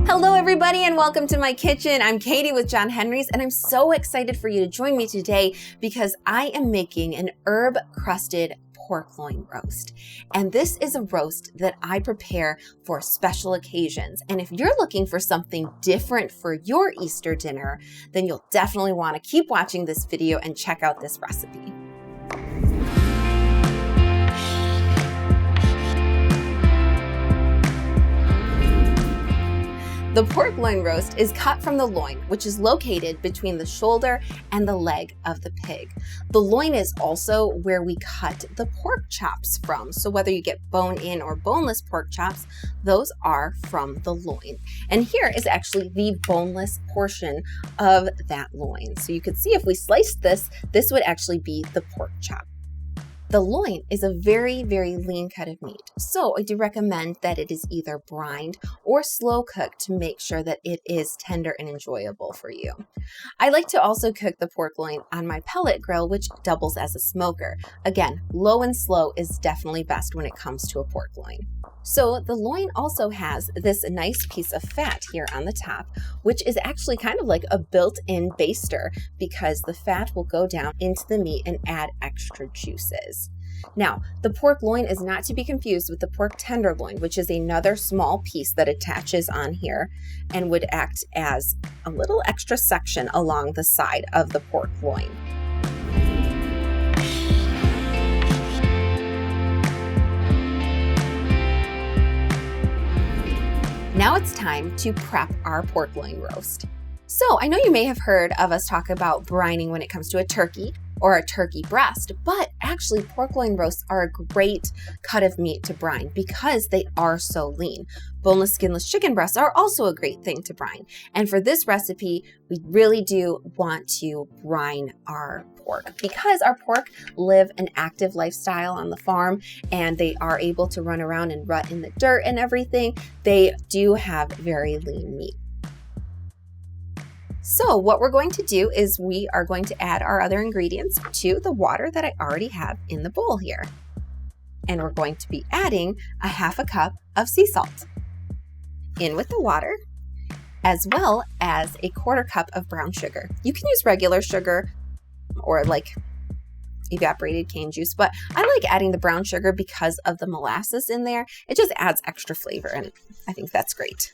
Hello everybody and welcome to my kitchen. I'm Katie with John Henry's and I'm so excited for you to join me today because I am making an herb crusted pork loin roast. And this is a roast that I prepare for special occasions. And if you're looking for something different for your Easter dinner, then you'll definitely want to keep watching this video and check out this recipe. The pork loin roast is cut from the loin, which is located between the shoulder and the leg of the pig. The loin is also where we cut the pork chops from. So whether you get bone-in or boneless pork chops, those are from the loin. And here is actually the boneless portion of that loin. So you can see if we sliced this, this would actually be the pork chop. The loin is a very, very lean cut of meat, so I do recommend that it is either brined or slow cooked to make sure that it is tender and enjoyable for you. I like to also cook the pork loin on my pellet grill, which doubles as a smoker. Again, low and slow is definitely best when it comes to a pork loin. So the loin also has this nice piece of fat here on the top, which is actually kind of like a built-in baster because the fat will go down into the meat and add extra juices. Now, the pork loin is not to be confused with the pork tenderloin, which is another small piece that attaches on here and would act as a little extra section along the side of the pork loin. Now it's time to prep our pork loin roast. So I know you may have heard of us talk about brining when it comes to a turkey or a turkey breast, but actually pork loin roasts are a great cut of meat to brine because they are so lean. Boneless, skinless chicken breasts are also a great thing to brine. And for this recipe, we really do want to brine our pork because our pork live an active lifestyle on the farm and they are able to run around and rut in the dirt and everything. They do have very lean meat. So what we're going to do is we are going to add our other ingredients to the water that I already have in the bowl here. And we're going to be adding a half a cup of sea salt in with the water, as well as a quarter cup of brown sugar. You can use regular sugar or like evaporated cane juice, but I like adding the brown sugar because of the molasses in there. It just adds extra flavor and I think that's great.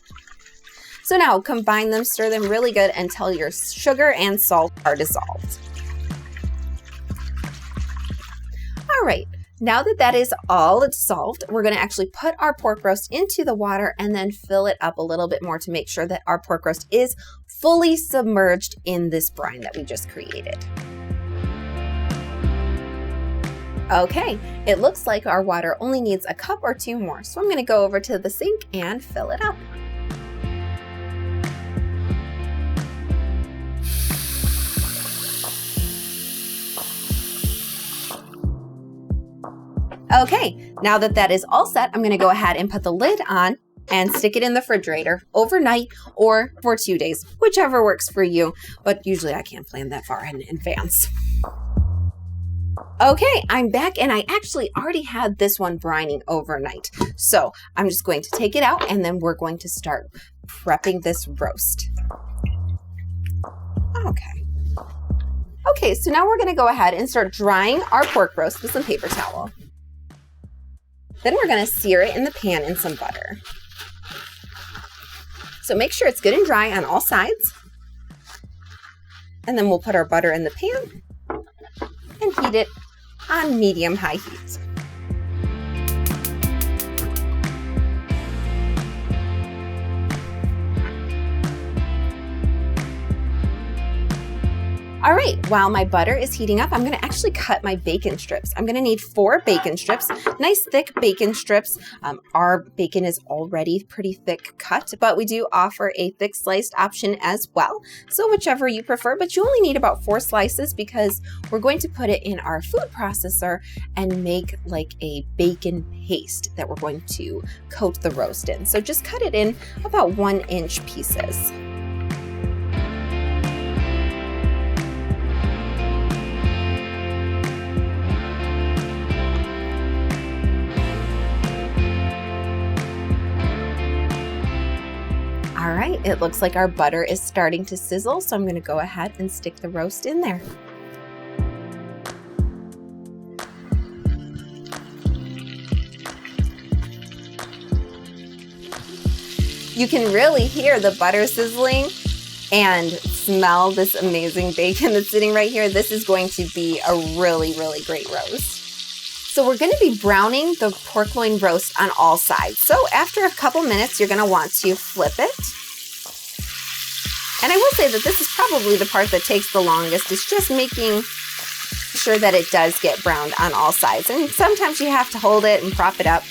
So now combine them, stir them really good until your sugar and salt are dissolved. All right, now that that is all dissolved, we're gonna actually put our pork roast into the water and then fill it up a little bit more to make sure that our pork roast is fully submerged in this brine that we just created. Okay, it looks like our water only needs a cup or two more, so I'm gonna go over to the sink and fill it up. Okay, now that that is all set, I'm gonna go ahead and put the lid on and stick it in the refrigerator overnight or for 2 days, whichever works for you, but usually I can't plan that far in advance. Okay, I'm back and I actually already had this one brining overnight. So I'm just going to take it out and then we're going to start prepping this roast. Okay, so now we're gonna go ahead and start drying our pork roast with some paper towel. Then we're gonna sear it in the pan in some butter. So make sure it's good and dry on all sides. And then we'll put our butter in the pan and heat it on medium-high heat. All right, while my butter is heating up, I'm gonna actually cut my bacon strips. I'm gonna need 4 bacon strips, nice thick bacon strips. Our bacon is already pretty thick cut, but we do offer a thick sliced option as well. So whichever you prefer, but you only need about 4 slices because we're going to put it in our food processor and make like a bacon paste that we're going to coat the roast in. So just cut it in about 1-inch pieces. All right, it looks like our butter is starting to sizzle, so I'm going to go ahead and stick the roast in there. You can really hear the butter sizzling and smell this amazing bacon that's sitting right here. This is going to be a really, really great roast. So we're going to be browning the pork loin roast on all sides. So after a couple minutes, you're going to want to flip it. And I will say that this is probably the part that takes the longest. It's just making sure that it does get browned on all sides. And sometimes you have to hold it and prop it up.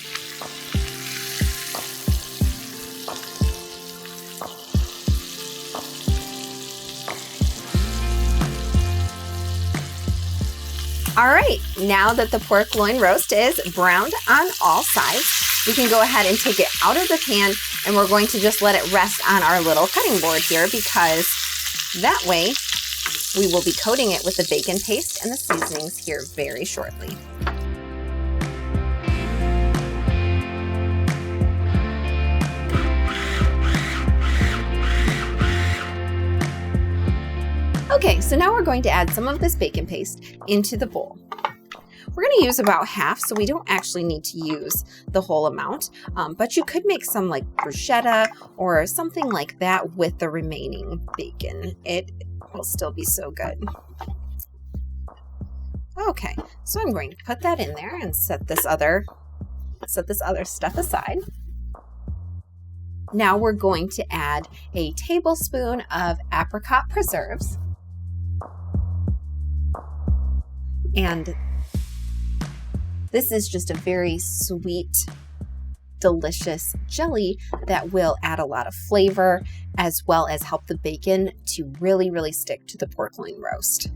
All right, now that the pork loin roast is browned on all sides, we can go ahead and take it out of the pan, and we're going to just let it rest on our little cutting board here, because that way we will be coating it with the bacon paste and the seasonings here very shortly. Okay, so now we're going to add some of this bacon paste into the bowl. We're going to use about half, so we don't actually need to use the whole amount, but you could make some like bruschetta or something like that with the remaining bacon. It will still be so good. Okay, so I'm going to put that in there and set this other stuff aside. Now we're going to add a tablespoon of apricot preserves. And this is just a very sweet, delicious jelly that will add a lot of flavor as well as help the bacon to really, really stick to the pork loin roast.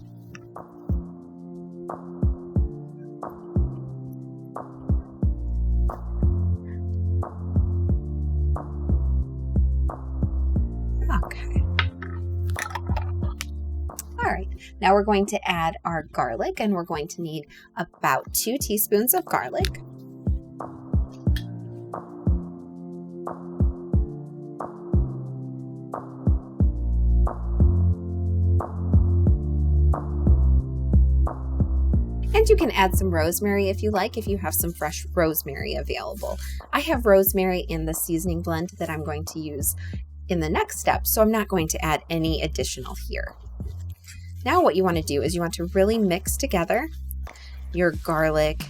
Okay. All right, now we're going to add our garlic, and we're going to need about 2 teaspoons of garlic. And you can add some rosemary if you like, if you have some fresh rosemary available. I have rosemary in the seasoning blend that I'm going to use in the next step, so I'm not going to add any additional here. Now what you want to do is you want to really mix together your garlic,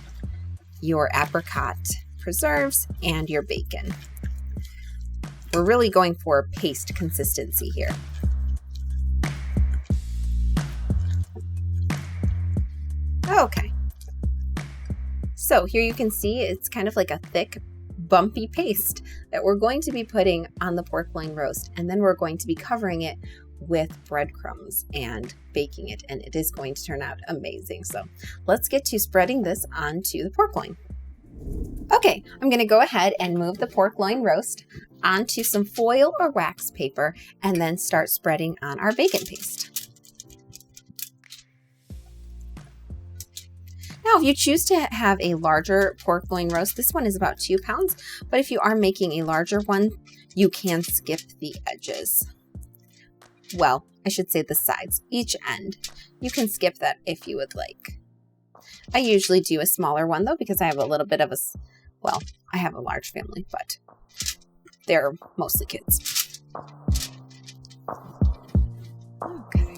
your apricot preserves, and your bacon. We're really going for paste consistency here. Okay. So here you can see it's kind of like a thick, bumpy paste that we're going to be putting on the pork loin roast, and then we're going to be covering it with breadcrumbs and baking it, and it is going to turn out amazing. So let's get to spreading this onto the pork loin. Okay, I'm going to go ahead and move the pork loin roast onto some foil or wax paper and then start spreading on our bacon paste. Now, if you choose to have a larger pork loin roast, this one is about 2 pounds, but if you are making a larger one, you can skip the edges. Well, I should say the sides, each end. You can skip that if you would like. I usually do a smaller one though, because I have a little bit of I have a large family, but they're mostly kids. Okay.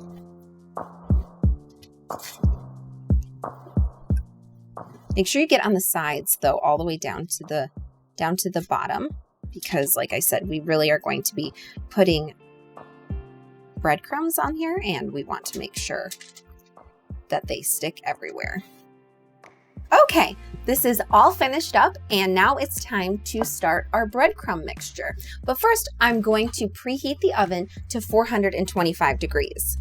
Make sure you get on the sides though, all the way down to the bottom, because like I said, we really are going to be putting breadcrumbs on here, and we want to make sure that they stick everywhere. Okay, this is all finished up, and now it's time to start our breadcrumb mixture. But first, I'm going to preheat the oven to 425 degrees.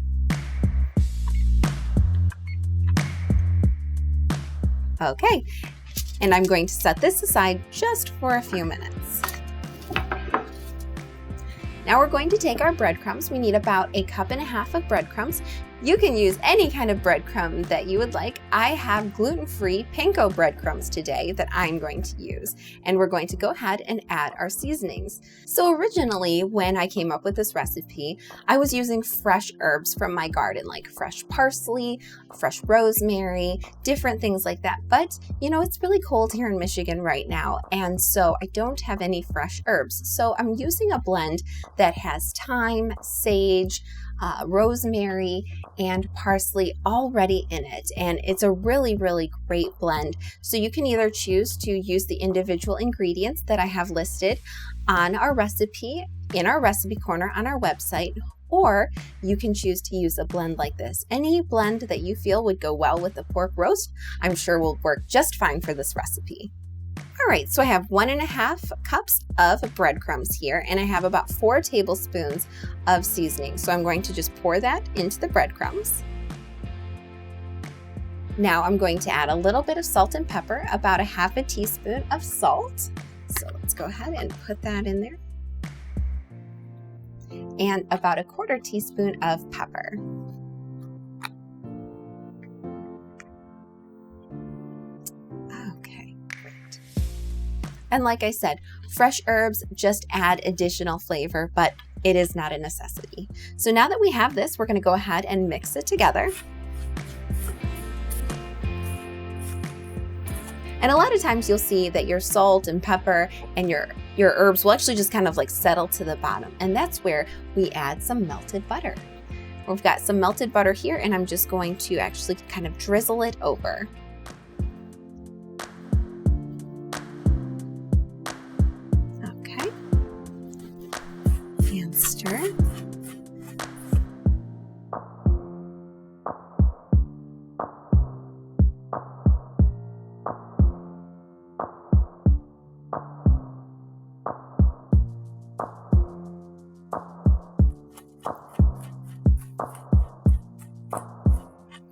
Okay, and I'm going to set this aside just for a few minutes. Now we're going to take our breadcrumbs. We need about 1.5 cups of breadcrumbs. You can use any kind of breadcrumb that you would like. I have gluten-free panko breadcrumbs today that I'm going to use, and we're going to go ahead and add our seasonings. So originally, when I came up with this recipe, I was using fresh herbs from my garden, like fresh parsley, fresh rosemary, different things like that. But you know, it's really cold here in Michigan right now, and so I don't have any fresh herbs. So I'm using a blend that has thyme, sage, rosemary, and parsley already in it, and it's a really great blend. So you can either choose to use the individual ingredients that I have listed on our recipe in our recipe corner on our website, or you can choose to use a blend like this. Any blend that you feel would go well with the pork roast, I'm sure will work just fine for this recipe. All right, so I have 1.5 cups of breadcrumbs here, and I have about 4 tablespoons of seasoning. So I'm going to just pour that into the breadcrumbs. Now I'm going to add a little bit of salt and pepper, about 1/2 teaspoon of salt. So let's go ahead and put that in there. And about 1/4 teaspoon of pepper. And like I said, fresh herbs just add additional flavor, but it is not a necessity. So now that we have this, we're going to go ahead and mix it together. And a lot of times you'll see that your salt and pepper and your herbs will actually just kind of like settle to the bottom. And that's where we add some melted butter. We've got some melted butter here, and I'm just going to actually kind of drizzle it over. And stir.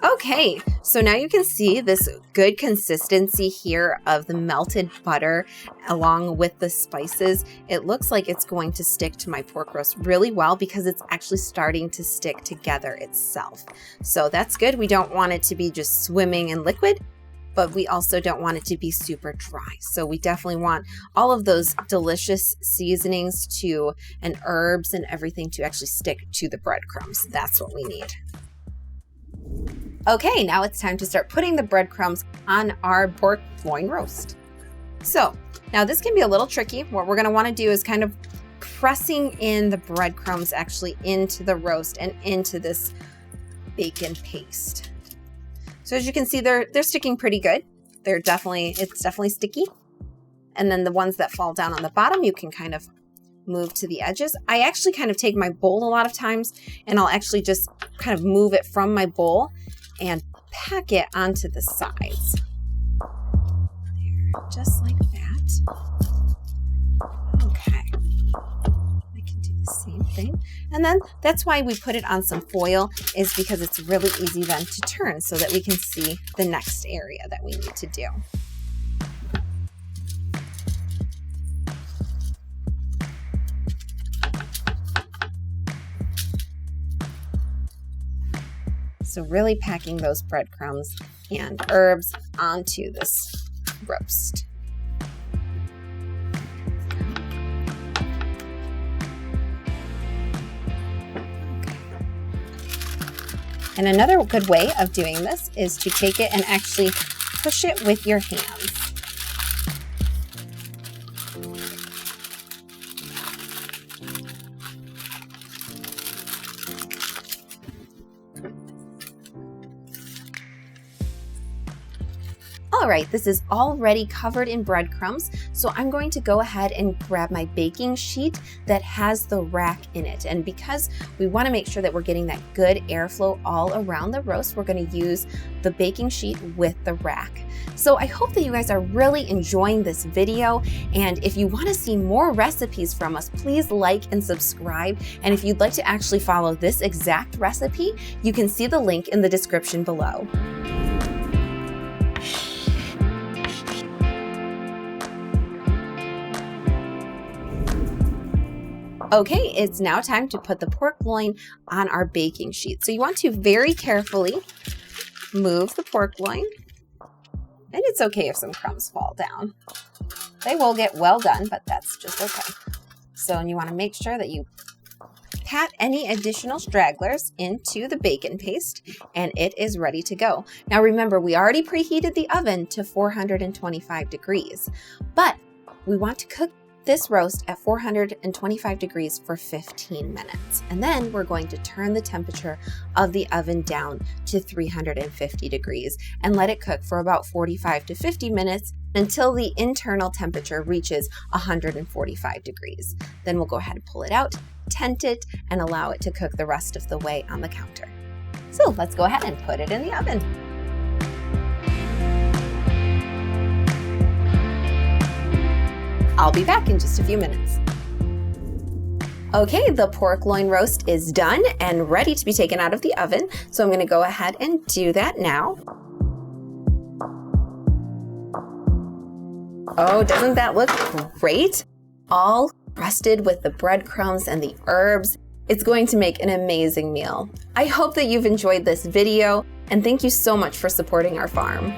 Okay, so now you can see this good consistency here of the melted butter along with the spices. It looks like it's going to stick to my pork roast really well because it's actually starting to stick together itself. So that's good. We don't want it to be just swimming in liquid, but we also don't want it to be super dry. So we definitely want all of those delicious seasonings and herbs and everything to actually stick to the breadcrumbs. That's what we need. Okay, now it's time to start putting the breadcrumbs on our pork loin roast. So now this can be a little tricky. What we're going to want to do is kind of pressing in the breadcrumbs actually into the roast and into this bacon paste. So as you can see, they're sticking pretty good. It's definitely sticky. And then the ones that fall down on the bottom, you can kind of move to the edges. I actually kind of take my bowl a lot of times, and I'll actually just kind of move it from my bowl and pack it onto the sides. There, just like that. Okay. I can do the same thing. And then that's why we put it on some foil, is because it's really easy then to turn so that we can see the next area that we need to do. So really packing those breadcrumbs and herbs onto this roast. Okay. And another good way of doing this is to take it and actually push it with your hands. All right, this is already covered in breadcrumbs, so I'm going to go ahead and grab my baking sheet that has the rack in it. And because we want to make sure that we're getting that good airflow all around the roast, we're going to use the baking sheet with the rack. So I hope that you guys are really enjoying this video, and if you want to see more recipes from us, please like and subscribe. And if you'd like to actually follow this exact recipe, you can see the link in the description below. Okay, it's now time to put the pork loin on our baking sheet. So you want to very carefully move the pork loin, and it's okay if some crumbs fall down. They will get well done, but that's just okay. So you want to make sure that you pat any additional stragglers into the bacon paste, and it is ready to go. Now remember, we already preheated the oven to 425 degrees, but we want to cook this roast at 425 degrees for 15 minutes. And then we're going to turn the temperature of the oven down to 350 degrees and let it cook for about 45 to 50 minutes until the internal temperature reaches 145 degrees. Then we'll go ahead and pull it out, tent it, and allow it to cook the rest of the way on the counter. So let's go ahead and put it in the oven. I'll be back in just a few minutes. Okay, the pork loin roast is done and ready to be taken out of the oven. So I'm going to go ahead and do that now. Oh, doesn't that look great? All crusted with the breadcrumbs and the herbs. It's going to make an amazing meal. I hope that you've enjoyed this video, and thank you so much for supporting our farm.